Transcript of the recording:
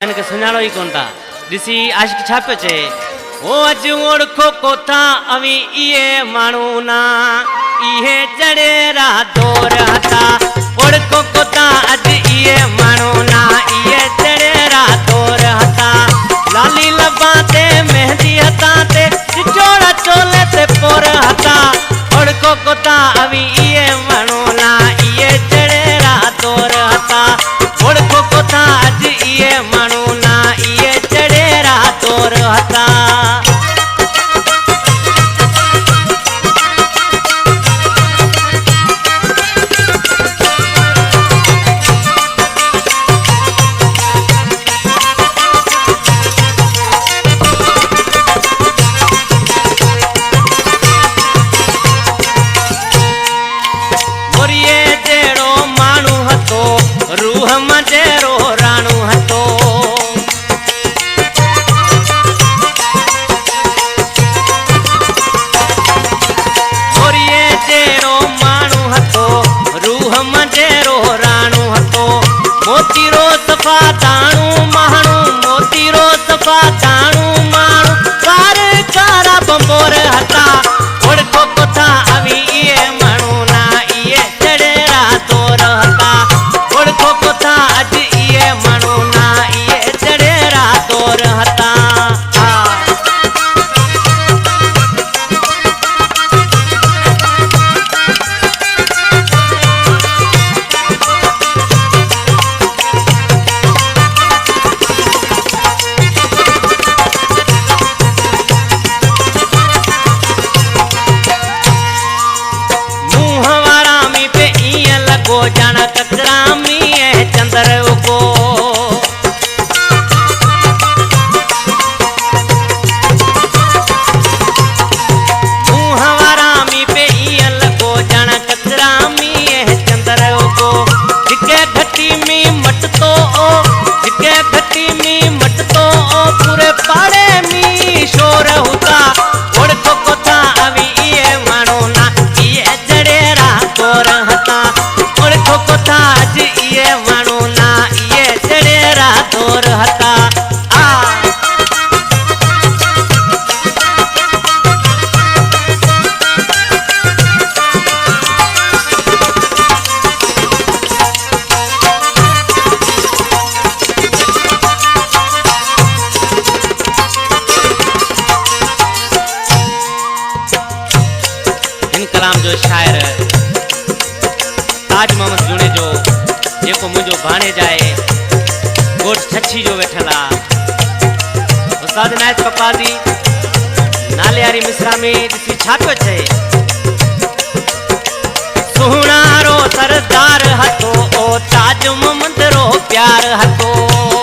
इनके सुनाड़ो ही कोन था दिसी आशिक छापे छे ओ अज ओळखो कोथा अवी इए माणू ना इहे चढ़ेरा दौर हता ओळखो कोथा अज इए माणू ना इए चढ़ेरा दौर हता लाली लबा ते मेहंदी हता ते चिचोड़ा चोले ते पोर हता ओळखो कोथा अवी इए माणू ना इए चढ़ेरा दौर हता ओळखो कोथा अज इए माणू ना इए चढ़ेरा दौर हता। रूह मजेरो राणू हतो ओरिए जेरो माणू हतो रूह मजेरो राणू हतो मोतीरो सफा दाणू माणू मोतीरो सफा दाणू माणू कार कारा बंबोर हता ओळखो कोथा अवी इए माणू ना इए चढ़ेरा दौर हता ओळखो कोथा अज इए माणू ना इए चढ़ेरा दौर हता। मुहवारा मी पे इए लगो जाना कचरा मी चंदर उगो मुहवारा मी पे इए लगो जाना कचरा मी चंदर उगो जिके घटी मी मटतो ओ जिके घटी मी मटतो ओ पूरे पाड़े मी शोर होता ओळखो कोथा अवी इए माणू ना इए चढ़ेरा दौर हता ओळखो कोथा अज इए माणू ना इए चढ़ेरा दौर हता। इन कलाम जो शायर ताज मोहम्मद जुणे जो जेको मुझो भाणे जाए गोट छछी जो वेठला उस्ताद नायत पपादी नालियारी मिसरा में दिसी छापो छे सुहणारो सरदार हतो ओ ताज मोहम्मद रो प्यार हतो।